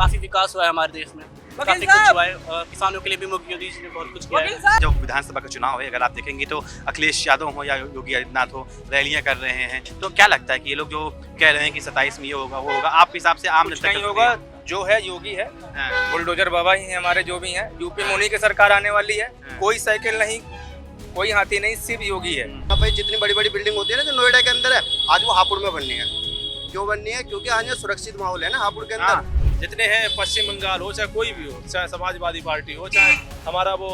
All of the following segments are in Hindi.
काफी विकास हुआ है हमारे देश में, काफी कुछ हुआ है। किसानों के लिए भी योगी जी ने बहुत कुछ किया है। जब विधानसभा का चुनाव है, अगर आप देखेंगे तो अखिलेश यादव हो या योगी आदित्यनाथ हो, रैलियां कर रहे हैं, तो क्या लगता है कि ये लोग जो कह रहे हैं कि 27 में ये होगा वो होगा, आपके हिसाब से आम जनता नहीं होगा। जो है योगी है, बुलडोजर बाबा ही है हमारे, जो भी हैं। यूपी में उन्हीं की सरकार आने वाली है। कोई साइकिल नहीं, कोई हाथी नहीं, सिर्फ योगी है। भाई जितनी बड़ी बड़ी बिल्डिंग होती है ना जो नोएडा के अंदर है, आज वो हापुड़ में बननी है। क्यों बननी है? क्योंकि आज यहाँ सुरक्षित माहौल है ना हापुड़ के अंदर। जितने हैं, पश्चिम बंगाल हो चाहे कोई भी हो, चाहे समाजवादी पार्टी हो, चाहे हमारा वो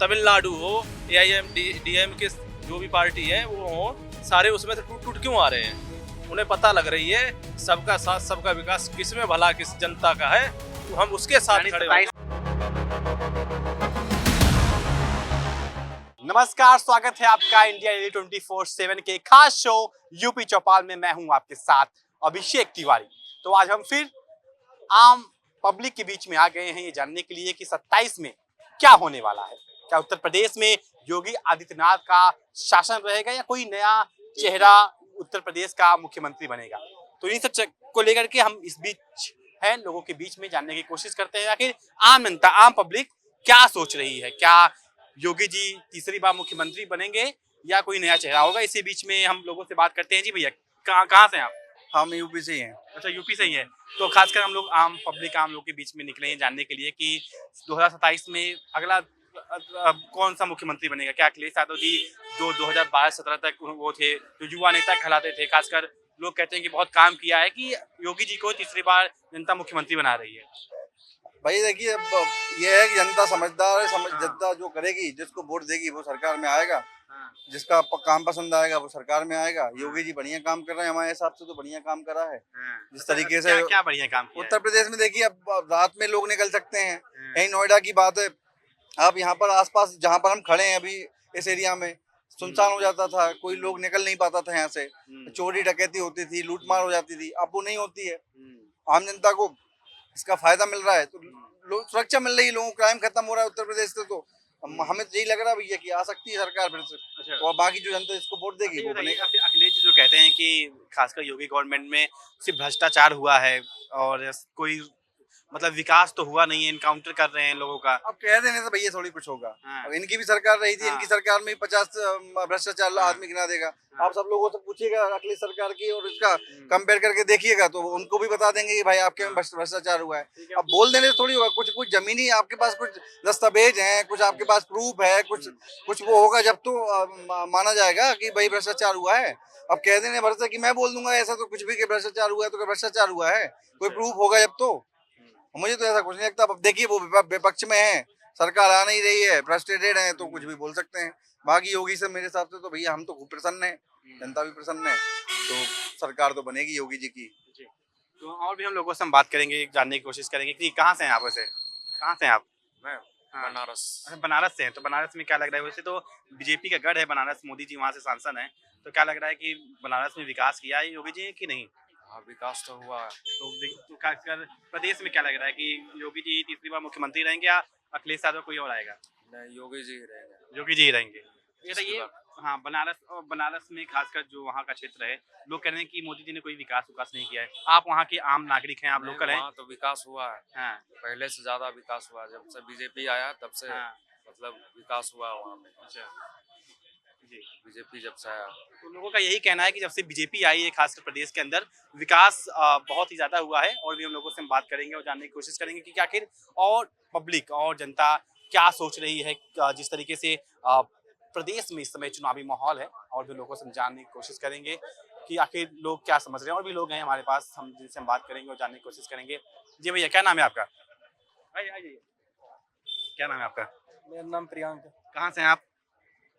तमिलनाडु हो, AIMDM की जो भी पार्टी है वो हो, सारे उसमें से टूट टूट क्यों आ रहे हैं? उन्हें पता लग रही है सबका साथ सबका विकास किस में भला किस जनता का है, तो हम उसके साथ खड़े होंगे। नमस्कार, स्वागत है आपका इंडिया 24/7 के खास शो यूपी चौपाल में। मैं हूं आपके साथ अभिषेक तिवारी। तो आज हम फिर आम पब्लिक के बीच में आ गए हैं ये जानने के लिए कि 27 में क्या होने वाला है। क्या उत्तर प्रदेश में योगी आदित्यनाथ का शासन रहेगा या कोई नया चेहरा उत्तर प्रदेश का मुख्यमंत्री बनेगा? तो इन सब को लेकर के हम इस बीच है लोगों के बीच में जानने की कोशिश करते हैं आखिर आम जनता, आम पब्लिक क्या सोच रही है। क्या योगी जी तीसरी बार मुख्यमंत्री बनेंगे या कोई नया चेहरा होगा? इसी बीच में हम लोगों से बात करते हैं। जी भैया, कहाँ से हैं आप? हम यूपी से ही हैं। अच्छा, यूपी से ही है। तो खासकर हम लोग आम पब्लिक, आम लोग के बीच में निकले हैं जानने के लिए कि 2027 में अगला कौन सा मुख्यमंत्री बनेगा। क्या अखिलेश यादव जी जो 2012-17 तक वो थे, जो युवा नेता कहलाते थे, खासकर लोग कहते हैं कि बहुत काम किया है, कि योगी जी को तीसरी बार जनता मुख्यमंत्री बना रही है? भाई देखिए, अब ये है कि जनता समझदार है, जनता जो करेगी, जिसको वोट देगी वो सरकार में आएगा। जिसका काम पसंद आएगा वो सरकार में आएगा। योगी जी बढ़िया काम कर रहे हैं, हमारे हिसाब से तो बढ़िया काम कर रहा है। जिस तरीके से क्या बढ़िया काम किया उत्तर प्रदेश में देखिए, अब रात में लोग निकल सकते हैं। यही नोएडा की बात है, आप यहाँ पर आसपास जहाँ पर हम खड़े हैं अभी इस एरिया में सुनसान हो जाता था, कोई लोग निकल नहीं पाता था यहाँ से। चोरी डकैती होती थी, लूटमार हो जाती थी, अब वो नहीं होती है। आम जनता को इसका फायदा मिल रहा है, तो सुरक्षा मिल रही है, लोगों को क्राइम खत्म हो रहा है उत्तर प्रदेश से। तो हमें यही लग रहा है भैया कि आ सकती है सरकार फिर से। अच्छा। और बाकी जो जनता इसको वोट देगी वो बनेगा। अखिलेश जी जो कहते हैं कि खासकर योगी गवर्नमेंट में सिर्फ भ्रष्टाचार हुआ है और कोई मतलब विकास तो हुआ नहीं है, इनकाउंटर कर रहे हैं लोगों का। अब कह देने से भैया थोड़ी कुछ होगा। हाँ। अब इनकी भी सरकार रही थी, इनकी सरकार में 50 भ्रष्टाचार आदमी गिना देगा। आप सब लोगों से पूछिएगा अखिलेश सरकार की और इसका कंपेयर करके देखिएगा तो उनको भी बता देंगे कि भाई आपके में भ्रष्टाचार हुआ है। अब बोल देने से थोड़ी होगा। कुछ जमीनी आपके पास कुछ दस्तावेज हैं, कुछ आपके पास प्रूफ है, कुछ वो होगा जब तो माना जाएगा कि भाई भ्रष्टाचार हुआ है। अब कह देने भर से कि मैं बोल दूंगा ऐसा तो कुछ भी कि भ्रष्टाचार हुआ है तो भ्रष्टाचार हुआ है, कोई प्रूफ होगा जब तो। मुझे तो ऐसा कुछ नहीं लगता। अब देखिए वो विपक्ष में है, सरकार आ नहीं रही है, फ्रस्ट्रेटेड है, तो कुछ भी बोल सकते हैं। बाकी योगी से मेरे हिसाब से तो भैया हम तो खूब प्रसन्न हैं, जनता भी प्रसन्न है, तो सरकार तो बनेगी योगी जी की। तो और भी हम लोगों से हम बात करेंगे, जानने की कोशिश करेंगे कि कहाँ से हैं आप। वैसे कहाँ से हैं आप? मैं बनारस। अच्छा, बनारस से हैं। तो बनारस में क्या लग रहा है? वैसे तो बीजेपी का गढ़ है बनारस, मोदी जी वहाँ से सांसद हैं, तो क्या लग रहा है कि बनारस में विकास किया है योगी जी ने कि नहीं? हाँ, विकास तो हुआ है। तो खासकर प्रदेश में क्या लग रहा है कि योगी जी तीसरी बार मुख्यमंत्री रहेंगे या अखिलेश यादव कोई और आएगा? नहीं, योगी जी ही रहेंगे। योगी जी ही रहेंगे। ये हाँ, बनारस में खासकर जो वहाँ का क्षेत्र है, लोग कह रहे हैं कि मोदी जी ने कोई विकास नहीं किया है। आप वहाँ के आम नागरिक हैं, आप लोकल हैं। वहाँ तो विकास हुआ है। हाँ। पहले से ज्यादा विकास हुआ है। जब से बीजेपी आया तब से मतलब विकास हुआ वहाँ में। अच्छा जी, बीजेपी जब से आया तो लोगों का यही कहना है कि जब से बीजेपी आई है खासकर प्रदेश के अंदर विकास बहुत ही ज्यादा हुआ है। और भी हम लोगों से हम बात करेंगे और जानने की कोशिश करेंगे कि आखिर और पब्लिक और जनता क्या सोच रही है। जिस तरीके से प्रदेश में इस समय चुनावी माहौल है, और भी लोगों से हम जानने की कोशिश करेंगे कि आखिर लोग क्या समझ रहे हैं। और भी लोग हैं हमारे पास, हम जिनसे हम बात करेंगे और जानने की कोशिश करेंगे। जी भैया, क्या नाम है आपका? आइए। क्या नाम है आपका? मेरा नाम प्रियांक है। कहाँ से हैं आप?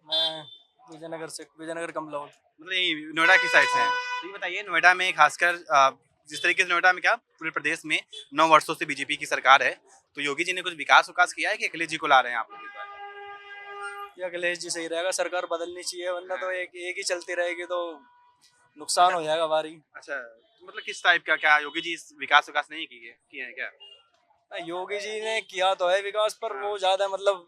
मैं विजयनगर से, विजयनगर कमलाउल। मतलब ये नोएडा की साइड से हैं। तो ये बताइए, नोएडा में खासकर जिस तरीके से नोएडा में क्या पूरे प्रदेश में 9 वर्षों से बीजेपी की सरकार है, तो योगी जी ने कुछ विकास किया है कि अखिलेश जी को ला रहे हैं आप लोग? ये अखिलेश जी सही रहेगा, सरकार बदलनी चाहिए, वरना तो एक ही चलती रहेगी तो नुकसान हो जाएगा भारी। अच्छा, तो मतलब किस टाइप का? क्या योगी जी विकास नहीं किए हैं क्या? योगी जी ने किया तो है विकास, पर वो ज्यादा मतलब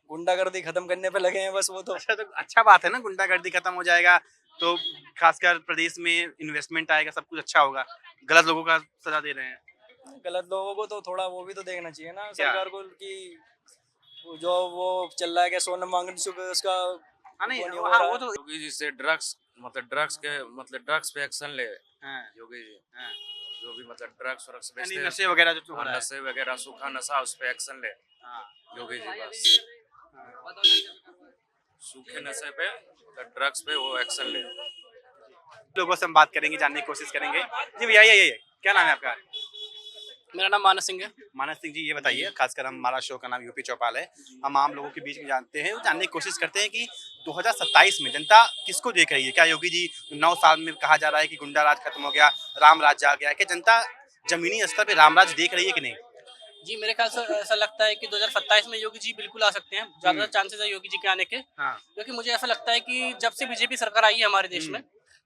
गुंडागर्दी खत्म करने पे लगे हैं बस वो तो। अच्छा, तो अच्छा बात है ना, गुंडागर्दी खत्म हो जाएगा तो खासकर प्रदेश में इन्वेस्टमेंट आएगा, सब कुछ अच्छा होगा। गलत लोगों का सजा दे रहे हैं। गलत लोगों को तो थोड़ा वो भी तो देखना चाहिए ना क्या? सरकार को कि जो वो चल रहा है क्या सोनम वांगचुक उसका हाँ नहीं वो नहीं हो हाँ रहा वो है। तो योगी जी से ड्रग्स ड्रग्स पे एक्शन ले हाँ, योगी जी हाँ। जो भी ड्रग्स व्रग्स यानी बेचते नशे वगैरह जो हो हैं रहा है नशे वगैरह सूखा नशा उस पे एक्शन ले हाँ, योगी जी बस सूखे नशे पे ड्रग्स पे वो एक्शन ले लोगों से हम बात करेंगे जानने की कोशिश करेंगे जी भैया ये क्या नाम है आपका मेरा नाम मानस सिंह है। मानस सिंह जी ये बताइए खासकर हमारा शो का नाम यूपी चौपाल है हम आम लोगों के बीच में जानते हैं जानने की कोशिश करते हैं कि 2027 में जनता किसको देख रही है क्या योगी जी 9 साल में कहा जा रहा है कि गुंडा राज खत्म हो गया राम राज आ गया क्या जनता जमीनी स्तर पे राम राज देख रही है कि नहीं जी मेरे ख्याल से ऐसा लगता है कि 2027 में योगी जी बिल्कुल आ सकते हैं, ज्यादा चांसेस है योगी जी के आने के। हाँ क्योंकि मुझे ऐसा लगता है कि जब से बीजेपी सरकार आई है हमारे देश में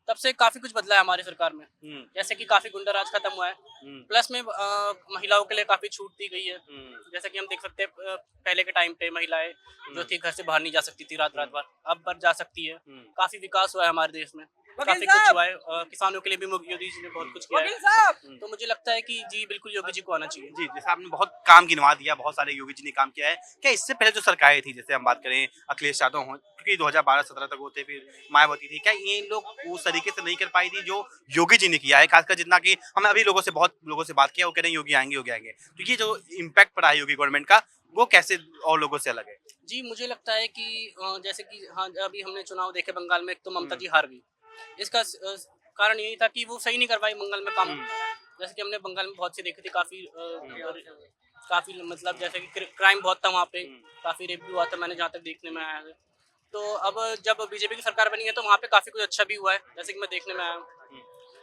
तब से काफी कुछ बदला है हमारी सरकार में। जैसे कि काफी गुंडा राज खत्म हुआ है, प्लस में महिलाओं के लिए काफी छूट दी गई है। जैसे कि हम देख सकते हैं पहले के टाइम पे महिलाएं जो थी घर से बाहर नहीं जा सकती थी रात भर, अब भर जा सकती है। काफी विकास हुआ है हमारे देश में, काफी कुछ हुआ है। किसानों के लिए भी योगी जी ने बहुत कुछ किया है। तो मुझे लगता है कि जी बिल्कुल योगी जी को आना चाहिए। जी जैसे आपने बहुत काम गिनवा दिया बहुत सारे योगी जी ने काम किया है क्या इससे पहले जो सरकारें थी जैसे हम बात करें अखिलेश यादव हो क्योंकि 2012-17 तक होते फिर मायावती थी क्या ये लोग उस तरीके से नहीं कर पाई थी जो योगी जी ने किया है खासकर जितना कि हमने अभी बहुत लोगों से बात किया वो कह रहे हैं योगी आएंगे तो ये जो इम्पैक्ट पड़ा है योगी गवर्नमेंट का वो कैसे और लोगों से अलग है जी मुझे लगता है कि जैसे कि हाँ अभी हमने चुनाव देखे बंगाल में, एक तो ममता जी हार गई। इसका कारण यही था कि वो सही नहीं कर पाई बंगाल में काम। जैसे कि हमने बंगाल में बहुत से देखे थे, काफी मतलब जैसे कि क्राइम बहुत था वहाँ पे, काफी रेप भी हुआ था मैंने जहाँ तक देखने में आया है। तो अब जब बीजेपी की सरकार बनी है तो वहाँ पे काफी कुछ अच्छा भी हुआ है जैसे कि मैं देखने में आया हूँ।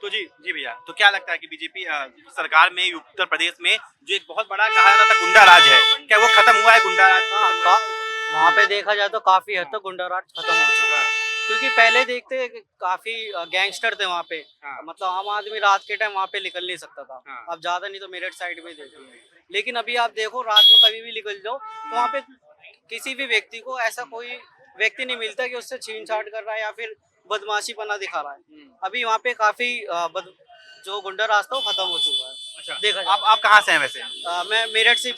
तो जी भैया तो क्या लगता है कि बीजेपी सरकार में उत्तर प्रदेश में जो एक बहुत बड़ा कहा जाता था गुंडा राज है क्या वो खत्म हुआ है गुंडा राज? वहाँ पे देखा जाए तो काफी हद तक गुंडा राज खत्म हो चुका है क्योंकि पहले देखते काफी गैंगस्टर थे वहाँ पे। मतलब आम आदमी रात के टाइम वहाँ पे निकल नहीं सकता था। अब ज्यादा नहीं तो मेरठ साइड में देखो, लेकिन अभी आप देखो रात में कभी भी निकल जाओ तो वहाँ पे किसी भी व्यक्ति को ऐसा कोई व्यक्ति नहीं मिलता कि उससे छीन-छाट कर रहा है या फिर बदमाशी बना दिखा रहा है। अभी वहाँ पे काफी जो गुंडा राज था वो खत्म हो चुका है। अच्छा देखा आप कहाँ से हैं वैसे? मैं मेरठ से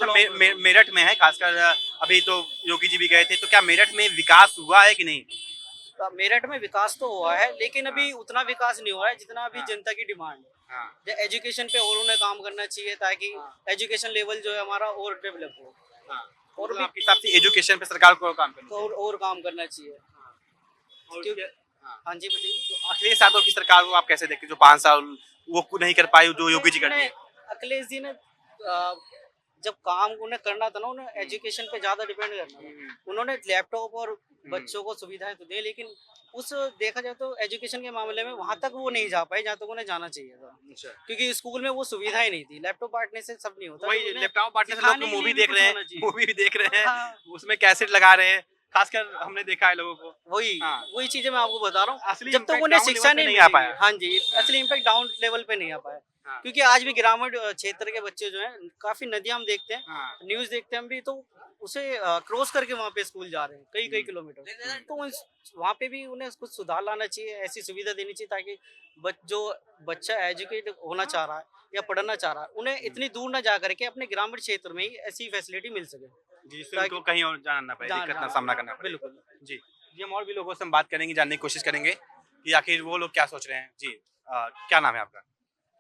मेरठ में है खासकर अभी तो योगी जी भी गए थे तो क्या मेरठ में विकास हुआ है कि नहीं? मेरठ में विकास तो हुआ है लेकिन अभी उतना विकास नहीं हुआ है जितना अभी जनता की डिमांड है। एजुकेशन पे और उन्हें काम करना चाहिए ताकि एजुकेशन लेवल जो है हमारा और डेवलप हो। और भी आपके हिसाब से एजुकेशन पे सरकार को काम करना तो और काम करना चाहिए। चाहिए। हाँ जी बताइए। तो अखिलेश यादव की सरकार को आप कैसे देखते हैं जो 5 साल वो नहीं कर पाई जो योगी जी कर दिए? अखिलेश जी ने जब काम उन्हें करना था ना उन्हें एजुकेशन पे ज्यादा डिपेंड करना था। उन्होंने लैपटॉप और बच्चों को सुविधाएं तो दी लेकिन उस देखा जाए तो एजुकेशन के मामले में वहां तक वो नहीं जा पाए जहाँ तक उन्हें जाना चाहिए था क्योंकि स्कूल में वो सुविधाएं नहीं थी। लैपटॉप बांटने से सब नहीं होता। वही लैपटॉप बांटने से लोग सिखाने तो के मूवी लिए देख भी रहे कुछ होना हैं चाहिए। मूवी भी देख रहे हैं हाँ। उसमें कैसेट लगा रहे हैं खासकर हमने देखा है लोगों को वही चीजें मैं आपको बता रहा हूँ। असली जब तक impact उन्हें down शिक्षा level पे नहीं नहीं आ मिलेगी। पाया। हाँ जी असली इम्पैक्ट डाउन लेवल पे नहीं आ पाया क्योंकि आज भी ग्रामीण क्षेत्र के बच्चे जो हैं काफी नदियां हम देखते हैं न्यूज देखते हैं हम भी तो उसे क्रॉस करके वहाँ पे स्कूल जा रहे हैं कई किलोमीटर। तो वहाँ पे भी उन्हें कुछ सुधार लाना चाहिए, ऐसी सुविधा देनी चाहिए ताकि जो बच्चा एजुकेट होना चाह रहा है या पढ़ना चाह रहा है उन्हें इतनी दूर ना जा करके अपने ग्रामीण क्षेत्र में ही ऐसी फैसिलिटी मिल सके जिससे उनको कहीं और जाना ना पड़े दिक्कत का सामना करना पड़े। बिल्कुल जी हम और भी लोगों से हम बात करेंगे जानने की कोशिश करेंगे कि आखिर वो लोग क्या सोच रहे हैं। जी क्या नाम है आपका?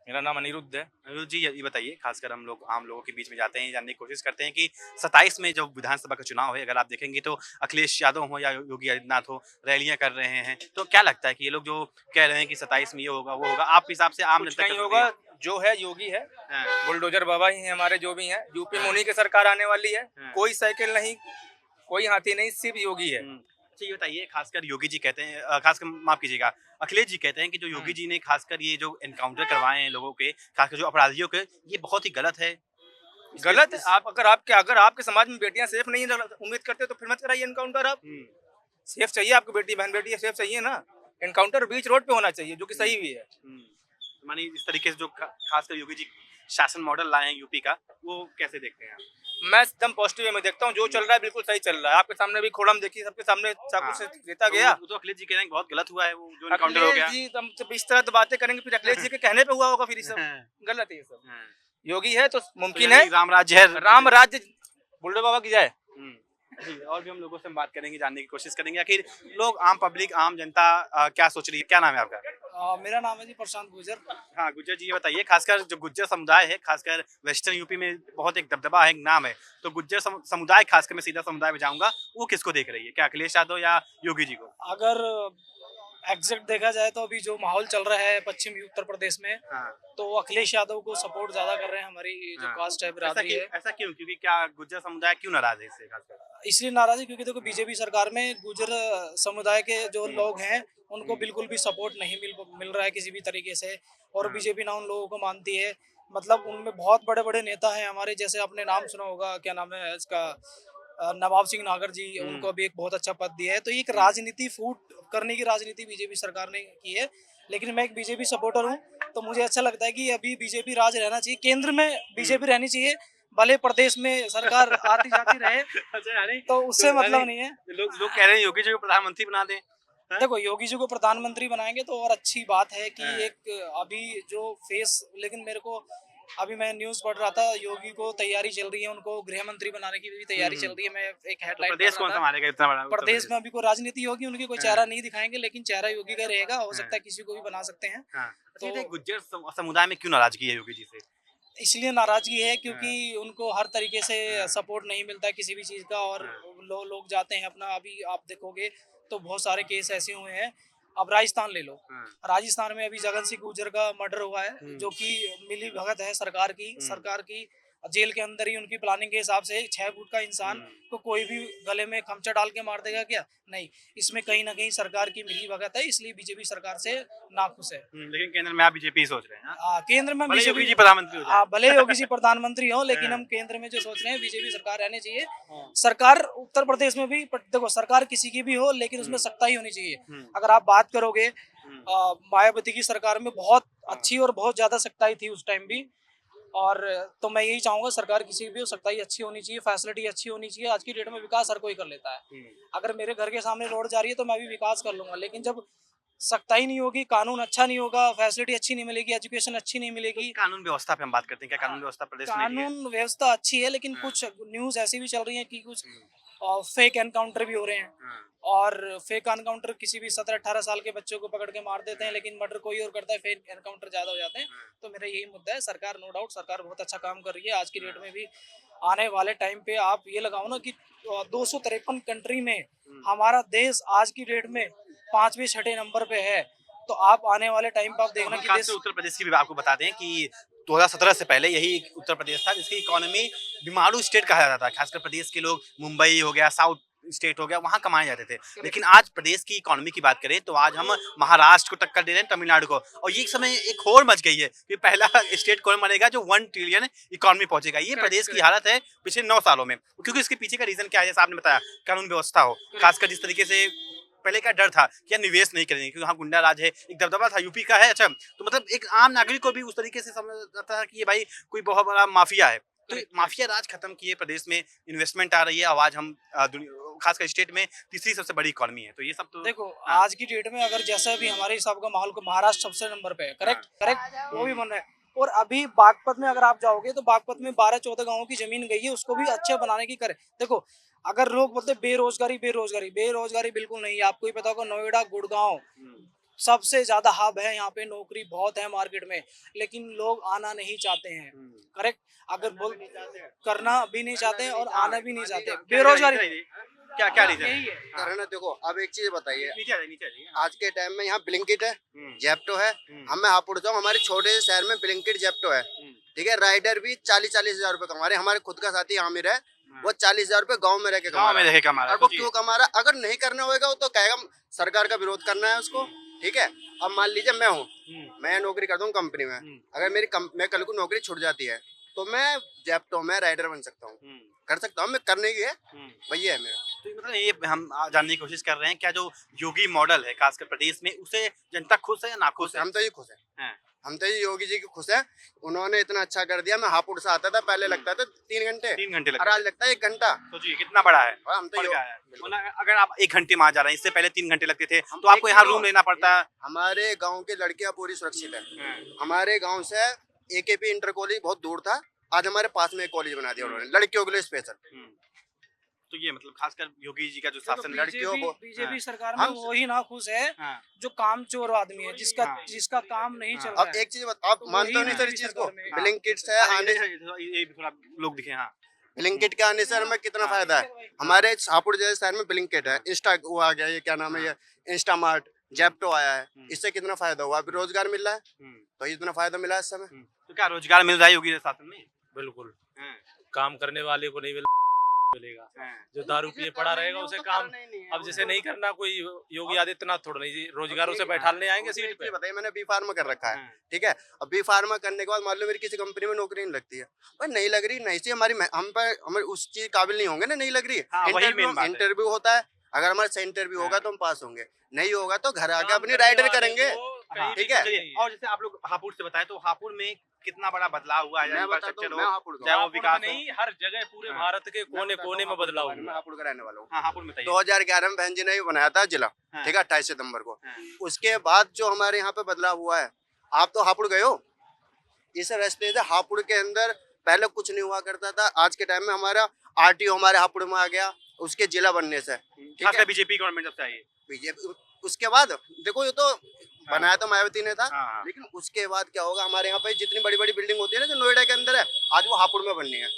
मेरा नाम अनिरुद्ध है। अनिरुद्ध जी ये बताइए खासकर हम लोग आम लोगों के बीच में जाते हैं जानने की कोशिश करते हैं कि 27 में जब विधानसभा का चुनाव है अगर आप देखेंगे तो अखिलेश यादव हो या योगी आदित्यनाथ हो रैलियां कर रहे हैं तो क्या लगता है कि ये लोग जो कह रहे हैं कि 27 में ये होगा वो होगा आप हिसाब से आम कुछ जनता नहीं का होगा, जो है योगी है, बुलडोजर बाबा ही है हमारे जो भी हैं। यूपी में उन्हीं की सरकार आने वाली है। कोई साइकिल नहीं, कोई हाथी नहीं, सिर्फ योगी है। अच्छा ये बताइए खासकर योगी जी कहते हैं खासकर माफ कीजिएगा अखिलेश जी कहते हैं कि जो योगी जी ने खासकर ये जो एनकाउंटर करवाए हैं लोगों के खासकर जो अपराधियों के ये बहुत ही गलत है। गलत है। आप अगर आपके समाज में बेटियां सेफ नहीं उम्मीद करते तो फिर मत कराइए एनकाउंटर। आप सेफ चाहिए, आपको बेटी बहन बेटी सेफ चाहिए ना। एनकाउंटर बीच रोड पे होना चाहिए जो कि सही भी है। मानी इस तरीके से जो खासकर योगी जी शासन मॉडल लाए हैं यूपी का वो कैसे देखते हैं आप? मैं एकदम पॉजिटिव वे में देखता हूँ। जो चल रहा है बिल्कुल सही चल रहा है। आपके सामने भी खोड़म देखिए, सबके सामने चाकू से देता गया। तो अखिलेश जी कह रहे हैं बहुत गलत हुआ है वो जो एनकाउंटर हो गया। अखिलेश जी हम इस तरह तो बातें करेंगे फिर अखिलेश जी के कहने पे हुआ होगा फिर ये सब गलत है ये सब। योगी है तो मुमकिन तो है यानी राम राज्य है। राम राज्य बुल्ले बाबा की जाए। जी, और भी हम लोगों से हम बात करेंगे, जानने की कोशिश करेंगे आखिर लोग, आम पब्लिक, आम जनता क्या सोच रही है। क्या नाम है आपका? मेरा नाम है जी प्रशांत गुजर। हाँ गुज्जर जी, ये बताइए, खासकर जो गुज्जर समुदाय है, खासकर वेस्टर्न यूपी में बहुत एक दबदबा है, एक नाम है, तो गुज्जर समुदाय, खासकर मैं सीधा समुदाय में जाऊंगा, वो किसको देख रही है? क्या अखिलेश यादव या योगी जी को? अगर एग्जैक्ट देखा जाए तो अभी जो माहौल चल रहा है पश्चिमी उत्तर प्रदेश में, हाँ। तो अखिलेश यादव को सपोर्ट ज्यादा कर रहे हैं हमारी जो हाँ। कास्ट है, ऐसा बिरादरी है। ऐसा क्यों? क्योंकि क्या गुज्जर समुदाय क्यों नाराज है इससे खासकर? इसलिए नाराज है क्योंकि देखो बीजेपी सरकार में गुजर समुदाय के जो लोग हैं उनको बिल्कुल भी सपोर्ट नहीं मिल रहा है किसी भी तरीके से, और बीजेपी ना उन लोगों को मानती है। मतलब उनमें बहुत बड़े बड़े नेता हैं हमारे, जैसे आपने नाम सुना होगा, क्या नाम है इसका, नवाब सिंह नागर जी, उनको अभी एक बहुत अच्छा पद दिया है। तो ये एक राजनीति फूट करने की राजनीति बीजेपी सरकार ने की है। लेकिन मैं एक बीजेपी सपोर्टर हूँ, तो मुझे अच्छा लगता है कि अभी बीजेपी राज रहना चाहिए, केंद्र में बीजेपी रहनी चाहिए, भले प्रदेश में सरकार आती जाती रहे, अच्छा, यानी तो उससे मतलब नहीं है। लोग कह रहे हैं योगी जी को प्रधानमंत्री बना दें। देखो योगी जी को प्रधानमंत्री बनाएंगे तो और अच्छी बात है कि हाँ। एक अभी जो फेस, लेकिन मेरे को अभी मैं न्यूज़ पढ़ रहा था, योगी को तैयारी चल रही है, उनको गृह मंत्री बनाने की भी तैयारी चल रही है। मैं एक तो हेडलाइन प्रदेश कौन संभालेगा इतना बड़ा? उत्तर प्रदेश में अभी कोई राजनीति होगी, उनकी कोई हाँ। चेहरा नहीं दिखाएंगे, लेकिन चेहरा योगी का रहेगा, हो सकता है हाँ। किसी को भी बना सकते हैं। हाँ। तो- तो गुज्जर समुदाय में क्यों नाराजगी है योगी जी से? इसलिए नाराजगी है क्योंकि उनको हर तरीके से हाँ। सपोर्ट नहीं मिलता है किसी भी चीज़ का, और हाँ। लोग जाते हैं अपना, अभी आप देखोगे तो बहुत सारे केस ऐसे हुए हैं। अब राजस्थान ले लो, हाँ। राजस्थान में अभी जगन सिंह गुर्जर का मर्डर हुआ है, जो कि मिली भगत है सरकार की जेल के अंदर ही उनकी प्लानिंग के हिसाब से 6 फुट का इंसान को कोई भी गले में खमचा डाल के मार देगा क्या? नहीं, इसमें कहीं ना कहीं सरकार की मिली भगत है, इसलिए बीजेपी सरकार से नाखुश है। लेकिन केंद्र में आप बीजेपी ही सोच रहे हैं? हाँ? केंद्र में भले योगी बीजेपी जी प्रधानमंत्री हो जाए। भले योगी जी प्रधानमंत्री हो, लेकिन हाँ। हम केंद्र में जो सोच रहे हैं बीजेपी सरकार रहनी चाहिए। हाँ। सरकार उत्तर प्रदेश में भी, देखो सरकार किसी की भी हो, लेकिन उसमें सख्ताई होनी चाहिए। अगर आप बात करोगे मायावती की सरकार में बहुत अच्छी और बहुत ज्यादा सख्ताई थी उस टाइम भी, और तो मैं यही चाहूंगा सरकार किसी भी हो, सख्ताई अच्छी होनी चाहिए, फैसिलिटी अच्छी होनी चाहिए। आज की डेट में विकास हर कोई कर लेता है। अगर मेरे घर के सामने रोड जा रही है तो मैं भी विकास कर लूंगा, लेकिन जब सख्ताई नहीं होगी, कानून अच्छा नहीं होगा, फैसिलिटी अच्छी नहीं मिलेगी, एजुकेशन अच्छी नहीं मिलेगी। कानून व्यवस्था पे हम बात करते हैं, क्या कानून व्यवस्था प्रदेश में नहीं है? कानून व्यवस्था अच्छी है, लेकिन कुछ न्यूज ऐसी भी चल रही है कि कुछ फेक एनकाउंटर भी हो रहे हैं, और फेक एनकाउंटर किसी भी 17-18 साल के बच्चों को पकड़ के मार देते हैं, लेकिन मर्डर कोई और करता है, फेक एनकाउंटर ज्यादा हो जाते हैं। तो मेरा यही मुद्दा है, सरकार नो डाउट सरकार बहुत अच्छा काम कर रही है आज की डेट में भी। आने वाले टाइम पे आप ये लगाओ ना कि 253 कंट्री में हमारा देश आज की डेट में 5वें-6ठे नंबर पे है, तो आप आने वाले टाइम पे आप देखना कि देश, उत्तर प्रदेश की भी आपको बता दें कि 2017 से पहले यही उत्तर प्रदेश था जिसकी इकोनॉमी बीमारू स्टेट कहा जाता था। खासकर प्रदेश के लोग, मुंबई हो गया, साउथ स्टेट हो गया, वहाँ कमाए जाते थे। लेकिन आज प्रदेश की इकोनॉमी की बात करें तो आज हम महाराष्ट्र को टक्कर दे रहे हैं, तमिलनाडु को, और ये समय एक होड़ मच गई है कि पहला स्टेट कौन बनेगा जो 1 ट्रिलियन इकोनॉमी पहुंचेगा। ये प्रदेश की हालत है पिछले 9 सालों में। क्योंकि इसके पीछे का रीजन क्या है, जैसे आपने बताया, कानून व्यवस्था हो, खासकर जिस तरीके से पहले का डर था कि यार निवेश नहीं करेंगे क्योंकि हाँ गुंडा राज है, एक दबदबा था यूपी का है। अच्छा, तो मतलब एक आम नागरिक को भी उस तरीके से समझ आता है कि ये भाई कोई बहुत बड़ा माफिया है। तो माफिया राज खत्म किए, प्रदेश में इन्वेस्टमेंट आ रही है, आवाज हम खासकर स्टेट में तीसरी सबसे बड़ी इकोनॉमी है। तो ये सब तो देखो आज की डेट में अगर जैसा भी हमारे हिसाब का माहौल को, महाराष्ट्र सबसे नंबर पे है, करेक्ट वो भी बन रहा है। और अभी बागपत में अगर आप जाओगे तो बागपत में 12-14 गाँव की जमीन गई है, उसको भी अच्छे बनाने की करे। देखो अगर लोग बोलते बेरोजगारी बिल्कुल नहीं है। आपको ही पता होगा नोएडा, गुड़गांव सबसे ज्यादा हब है, यहाँ पे नौकरी बहुत है मार्केट में, लेकिन लोग आना नहीं चाहते हैं। करेक्ट, अगर बोल करना भी नहीं चाहते और आना भी नहीं चाहते, बेरोजगारी क्या रीजन यही है। कारण है, देखो अब एक चीज बताइए, नीचे आ जाइए। आज के टाइम में यहाँ ब्लिंकिट है, जेप्टो है। हम मैं हापुड़ जाऊँ, हमारे छोटे से शहर में ब्लिंकिट जेप्टो है, ठीक है। राइडर भी 40-40 हजार रुपए कमा रहे हैं। हमारे खुद का साथी आमिर है, वो 40 हजार रुपए गाँव में रह के कमा रहा है। और वो क्यों कमा रहा है? अगर नहीं करना होगा वो तो कहेगा सरकार का विरोध करना है उसको, ठीक है। अब मान लीजिए मैं हूँ, मैं नौकरी करता हूँ कंपनी में, अगर मैं कल को नौकरी छूट जाती है तो मैं जेप्टो में राइडर बन सकता हूँ, कर सकता हूँ, मैं करने की है भैया है मेरा। तो मतलब ये हम जानने की कोशिश कर रहे हैं, क्या जो योगी मॉडल है खासकर प्रदेश में, उसे जनता खुश है या नाखुश है? हम तो ये खुश है, हम तो ये योगी जी की खुश है। उन्होंने इतना अच्छा कर दिया। मैं हापुड़ से आता था, पहले लगता था 3 घंटे और आज लगता है 1 घंटा। सोचिए कितना बड़ा है। हम तो अगर आप 1 घंटे में आ जा रहे हैं, इससे पहले 3 घंटे लगते थे, तो आपको यहाँ रूम लेना पड़ता है। हमारे गांव की लड़कियां पूरी सुरक्षित है। हमारे गांव से AKP इंटर कॉलेज बहुत दूर था, आज हमारे पास में एक कॉलेज बना दिया उन्होंने लड़कियों के लिए स्पेशल। तो ये मतलब खासकर योगी जी का जो शासन लड़कियों को, बीजेपी सरकार में वही ना खुश है जो काम चोर आदमी है, जिसका काम नहीं चल रहा अब है। एक चीज आप मानते हो नहीं सर इस चीज को, ब्लिंकिट है आने, ये थोड़ा लोग दिखे। हाँ, ब्लिंकिट के आने से हमें कितना फायदा है। हमारे हापुड़ जैसे शहर में ब्लिंकिट है, इंस्टा वो आ गया, ये क्या नाम है, ये इंस्टामार्ट, जेप्टो आया है, इससे कितना फायदा हुआ, अभी रोजगार मिल रहा है, तो इतना फायदा मिला है इस समय। तो क्या रोजगार मिल रहा है योगी शासन में? बिल्कुल, काम करने वाले को नहीं मिलेगा, जो दारू पिए पड़ा रहेगा उसे काम। अब जैसे नहीं करना, कोई योगी आदित्यनाथ थोड़ा नहीं रोजगार उसे बैठाने आएंगे सीट पे। बताइए, मैंने बी फार्मा कर रखा है, ठीक है, अब बी फार्मा करने के बाद मान लो मेरी किसी कंपनी में नौकरी नहीं लगती है, पर नहीं लग रही, नहीं से हम उस चीज काबिल नहीं होंगे ना, नहीं लग रही है। इंटरव्यू होता है, अगर हमारे से इंटरव्यू होगा तो हम पास होंगे, नहीं होगा तो घर आके अपनी राइडर करेंगे, ठीक है। और जैसे आप लोग हापुड़ से बताए, तो हापुड़ में कितना बड़ा बदलाव हुआ है? मैं बताता हूँ, मैं हापुड़ का चाहे वो विकास नहीं, हर जगह पूरे भारत के कोने कोने में बदलाव मैं हुआ। हापुड़ का रहने वाला हूँ। हाँ, हापुड़ में 2011 में बहन जी ने बनाया था जिला, ठीक है, 28 सितंबर को। उसके बाद जो हमारे यहाँ पे बदलाव हुआ है, आप तो हापुड़ गए हो, इस रास्ते से हापुड़ के अंदर पहले कुछ नहीं हुआ करता था, आज के टाइम में हमारा RTO हमारे हापुड़ में आ गया, उसके जिला बनने से, ठीक है। बीजेपी गवर्नमेंट जब से आई है, बीजेपी उसके बाद देखो, ये तो बनाया तो मायावती ने था, हाँ। लेकिन उसके बाद क्या होगा, हमारे यहाँ पे जितनी बड़ी बड़ी बिल्डिंग होती है ना जो नोएडा के अंदर है, आज वो हापुड़ में बननी है।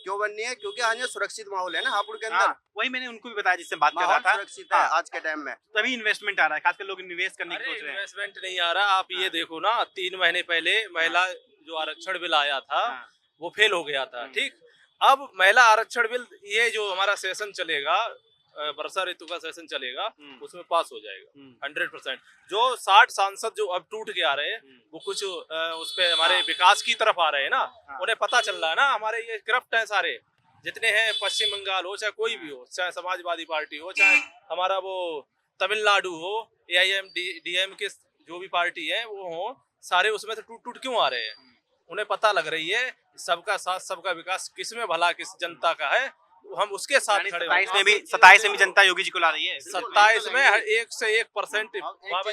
क्यों बननी है? क्योंकि आज यहाँ सुरक्षित माहौल है ना हापुड़ के अंदर, वही मैंने उनको भी बताया जिससे बात कर रहा माहौल था, सुरक्षित है आज के टाइम में, तभी इन्वेस्टमेंट आ रहा है, खासकर लोग निवेश करने की सोच रहे हैं। इन्वेस्टमेंट नहीं आ रहा, आप ये देखो ना, 3 महीने पहले महिला जो आरक्षण बिल आया था वो फेल हो गया था, ठीक। अब महिला आरक्षण बिल, ये जो हमारा सेशन चलेगा, वर्षा ऋतु का सेशन चलेगा, उसमें पास हो जाएगा 100%। जो 60 सांसद जो अब टूट के आ रहे हैं, वो कुछ उस पे हमारे विकास की तरफ आ रहे हैं ना, उन्हें पता चल रहा है ना, हमारे ये करप्ट हैं सारे जितने हैं, पश्चिम बंगाल हो, चाहे कोई भी हो, चाहे समाजवादी पार्टी हो, चाहे हमारा वो तमिलनाडु हो, AIMDM के जो भी पार्टी है वो हो, सारे उसमें से टूट क्यों आ रहे हैं? उन्हें पता लग रही है सबका साथ सबका विकास, किस में भला किस जनता का है, हम उसके साथ खड़े हैं। 27 में भी जनता योगी जी को ला रही है। 27 में 1 से 1%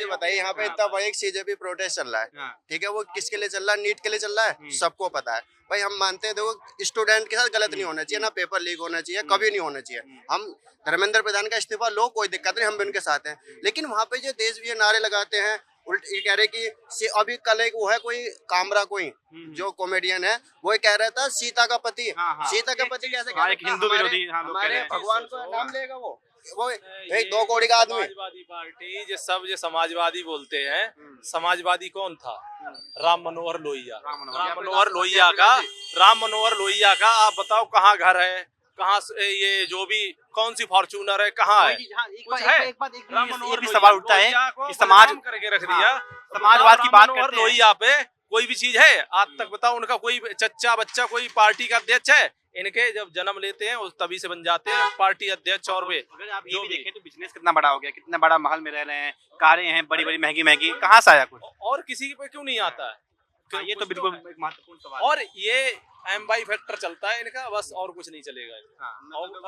बताइए, यहाँ पे इतना बड़ा एक CJP प्रोटेस्ट चल रहा है, ठीक है, वो किसके लिए चल रहा है? नीट के लिए चल रहा है, सबको पता है भाई। हम मानते हैं, देखो स्टूडेंट के साथ गलत नहीं होना चाहिए ना, पेपर लीक होना चाहिए, कभी नहीं होना चाहिए। हम धर्मेंद्र प्रधान का इस्तीफा लो, कोई दिक्कत नहीं, हम भी उनके साथ हैं, लेकिन वहाँ पे जो देश भी नारे लगाते हैं, उल्ट ये कह रहे कि अभी कल एक वो है कोई कामरा, कोई जो कॉमेडियन है, वो कह रहा था सीता का पति, सीता का पति कैसे कह एक हिंदू विरोधी हमारे भगवान को नाम लेगा वो एक 2 करोड़ का आदमी। समाजवादी पार्टी जो सब जो समाजवादी बोलते हैं, समाजवादी कौन था? राम मनोहर लोहिया का आप बताओ कहाँ घर है, कहाँ ये जो भी कौन सी फॉर्च्यूनर है, कहाँ है? एक भी सवाल उठता है कि समाज करके रख दिया, समाजवाद की बात करते हैं, लोहिया पे कोई भी चीज है आज तक बताओ? उनका कोई चच्चा बच्चा कोई पार्टी का अध्यक्ष है? इनके जब जन्म लेते हैं उस तभी से बन जाते हैं पार्टी अध्यक्ष। और वे अगर आप ये भी देखें तो बिजनेस कितना बड़ा हो गया, कितना बड़ा महल में रह रहे हैं, कारें हैं बड़ी बड़ी महंगी, कहाँ से आया कुछ? और किसी पे क्यों नहीं आता है? ये तो बिल्कुल एक महत्वपूर्ण सवाल। और ये MY फैक्टर चलता है इनका, बस और कुछ नहीं चलेगा।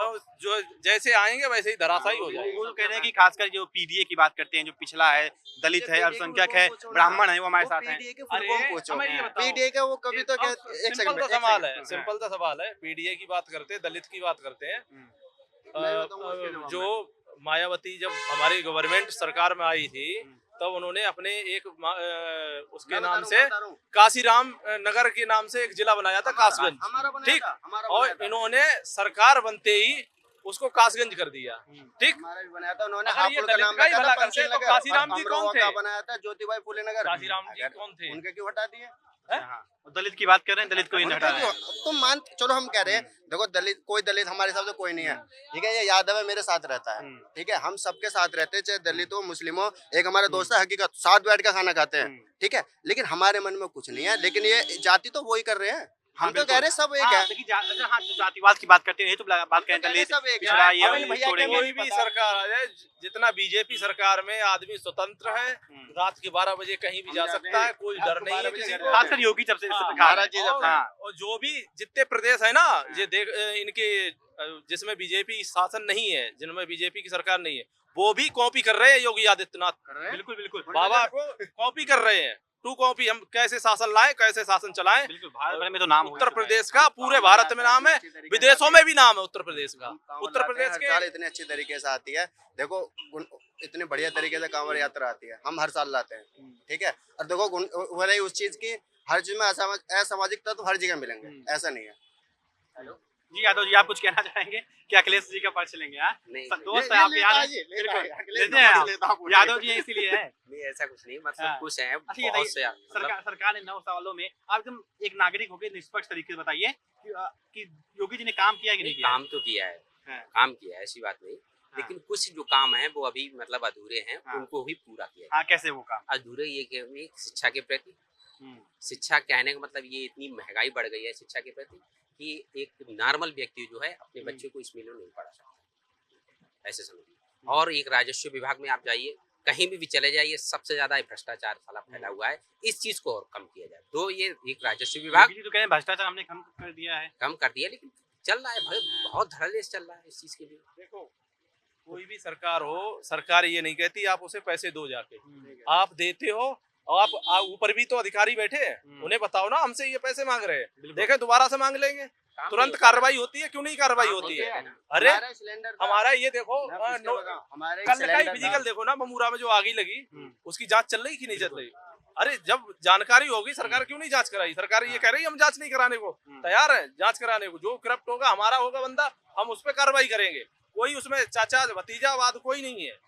और जो जैसे आएंगे वैसे ही धराशायी हो जाएगा। वो कह रहे हैं कि खासकर जो PDA की बात करते हैं, जो पिछला है, दलित है, अल्पसंख्यक है, ब्राह्मण है, वो हमारे साथ हैं। PDA का वो कभी तो सिंपल सा सवाल है, सिंपल सा सवाल है। PDA की बात करते हैं, दलित की बात करते हैं। जो मायावती जब हमारी गवर्नमेंट सरकार में आई थी, तब उन्होंने अपने एक उसके नाम से काशीराम नगर के नाम से एक जिला बनाया था, कासगंज, ठीक। और इन्होंने सरकार बनते ही उसको कासगंज कर दिया, ठीक। हमारा भी बनाया था उन्होंने, अगर ये हापुड़ का दलित नाम का ही रखा भला था करते पंचशील तो नगर, काशीराम जी कौन थे? बनाया था ज्योतिबाई फुले नगर, काशीराम जी कौन थे? उनके क्यों हटा दिए? दलित की बात कर रहे हैं, दलित को ही हटा रहे हैं। तुम मान चलो, हम कह रहे हैं देखो, कोई दलित हमारे हिसाब से कोई नहीं है, ठीक है। ये यादव है मेरे साथ रहता है, ठीक है, हम सबके साथ रहते हैं, चाहे दलित हो मुस्लिम हो। एक हमारा दोस्त है हकीकत, साथ बैठ के खाना खाते हैं, ठीक है, लेकिन हमारे मन में कुछ नहीं है। लेकिन ये जाति तो वही कर रहे हैं, हम तो कह रहे हैं सब एक है। जातिवाद की बात करते हैं, तो बात करें दलित पिछड़ा, ये छोड़ेंगे। कोई भी सरकार आ जाए, जितना बीजेपी सरकार में आदमी स्वतंत्र है, रात के 12 बजे कहीं भी जा सकता है, कोई डर नहीं है किसी को। खासकर योगी जब से और जो भी जितने प्रदेश है ना, ये देख इनके जिसमें बीजेपी शासन नहीं है, जिनमें बीजेपी की सरकार नहीं है, वो भी कॉपी कर रहे हैं योगी आदित्यनाथ। बिल्कुल बाबा को कॉपी कर रहे हैं। टू कॉपी हम कैसे शासन लाए, कैसे शासन चलाएं। बिल्कुल, भारत भर में तो नाम हो उत्तर चुका है। प्रदेश का पूरे भारत में नाम है, विदेशों में भी नाम है उत्तर प्रदेश का। उत्तर प्रदेश हर के साल इतने अच्छी तरीके से आती है, देखो इतने बढ़िया तरीके से कांवड़ यात्रा आती है, हम हर साल लाते हैं, ठीक है। और देखो हो रही उस चीज की, हर चीज में असामाजिकता तो हर जगह मिलेंगे, ऐसा नहीं है। जी यादव जी, आप कुछ कहना चाहेंगे कि अखिलेश जी का पर्च लेंगे? दोस्त है आपके यादव जी इसीलिए है। नहीं ऐसा कुछ नहीं, मतलब कुछ है अच्छा, ये बहुत से सरकार ने 9 सालों में, आप एकदम एक नागरिक होकर निष्पक्ष तरीके से बताइए कि योगी जी ने काम किया कि नहीं किया? काम तो किया है, काम किया है, ऐसी बात नहीं, लेकिन कुछ जो काम है वो अभी मतलब अधूरे हैं, उनको भी पूरा किया है। हाँ, कैसे वो काम अधूरे ये कि शिक्षा के प्रति, शिक्षा कहने का मतलब ये इतनी महंगाई बढ़ गई है शिक्षा के प्रति कि एक नॉर्मल व्यक्ति जो है अपने बच्चे को इसमें नहीं पढ़ा सकता, ऐसे समझिए। और एक राजस्व विभाग में आप जाइए, कहीं भी चले जाइए, सबसे ज्यादा भ्रष्टाचार साला फैला हुआ है, इस चीज को और कम किया जाए। तो ये एक राजस्व विभाग तो कह रहे हैं भ्रष्टाचार हमने कम कर दिया है, कम कर दिया, लेकिन चल रहा है भाई, बहुत धड़ल्ले से चल रहा है इस चीज के लिए। देखो कोई भी सरकार हो, सरकार ये नहीं कहती आप उसे पैसे दो जाके, आप देते हो। और आप ऊपर भी तो अधिकारी बैठे हैं, उन्हें बताओ ना हमसे ये पैसे मांग रहे हैं, देखे दोबारा से मांग लेंगे, तुरंत कार्रवाई होती है, क्यों नहीं कार्रवाई होती है? अरे हमारा ये देखो, कल का ही फिजिकल देखो ना, बमूरा में जो आगी लगी उसकी जांच चल रही कि नहीं चल रही? अरे जब जानकारी होगी सरकार क्यों नहीं जांच कराई? सरकार ये कह रही है हम जांच नहीं कराने को तैयार है, जांच कराने को, जो करप्ट होगा हमारा होगा बंदा, हम उस पर कार्रवाई करेंगे। कोई उसमें चाचा भतीजावाद कोई नहीं है,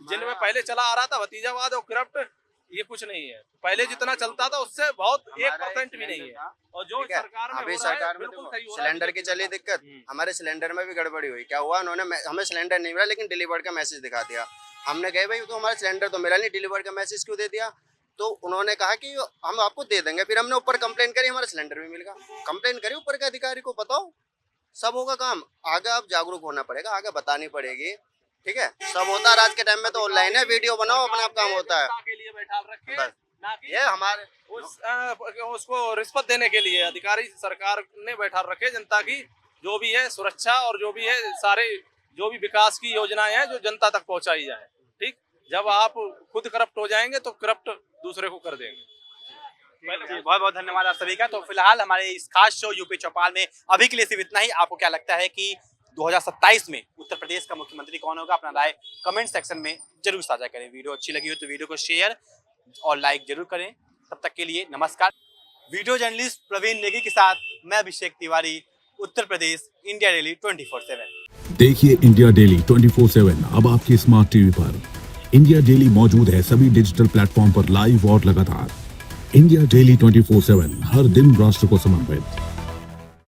जिनमें पहले चला आ रहा था भतीजावाद और करप्ट, ये कुछ नहीं है। पहले जितना चलता था उससे बहुत 1% भी नहीं है। और जो सरकार में अभी हो रहा है, सरकार में बिल्कुल देखो, सही हो रहा है। सिलेंडर की चली दिक्कत, हमारे सिलेंडर में भी गड़बड़ी हुई। क्या हुआ, उन्होंने हमें सिलेंडर नहीं मिला लेकिन डिलीवर्ड का मैसेज दिखा दिया। हमने कहा भाई तो हमारा सिलेंडर तो मिला नहीं, डिलीवर्ड का मैसेज क्यों दे दिया? तो उन्होंने कहा कि हम आपको दे देंगे। फिर हमने ऊपर कंप्लेन करी, हमारा सिलेंडर भी मिल गया। कंप्लेन करी ऊपर के अधिकारी को, बताओ सब होगा काम। आगे आप जागरूक होना पड़ेगा, आगे बतानी पड़ेगी, ठीक है। सब होता है आज के टाइम में, तो ऑनलाइन है, वीडियो बनाओ, अपने आप काम होता है। के लिए बैठा रखे, बस। ना कि ये हमारे उसको रिश्वत देने के लिए अधिकारी सरकार ने बैठा रखे। जनता की जो भी है सुरक्षा और जो भी है सारे जो भी विकास की योजनाएं हैं जो जनता तक पहुंचाई जाए, ठीक। जब आप खुद करप्ट हो जाएंगे तो करप्ट दूसरे को कर देंगे। बहुत बहुत धन्यवाद आप सभी का। तो फिलहाल हमारे इस खास शो यूपी चौपाल में अभी के लिए सिर्फ इतना ही। आपको क्या लगता है कि 2027 में उत्तर प्रदेश का मुख्यमंत्री कौन होगा? अपना राय कमेंट सेक्शन में जरूर साझा करें। वीडियो अच्छी लगी हो तो वीडियो को शेयर और लाइक जरूर करें। तब तक के लिए नमस्कार। वीडियो जर्नलिस्ट प्रवीण नेगी के साथ मैं अभिषेक तिवारी, उत्तर प्रदेश, इंडिया डेली 24/7। देखिए इंडिया डेली 24/7 अब आपके स्मार्ट टीवी पर। इंडिया डेली मौजूद है सभी डिजिटल प्लेटफॉर्म पर लाइव और लगातार। इंडिया डेली 24/7 हर दिन राष्ट्र को समर्पित।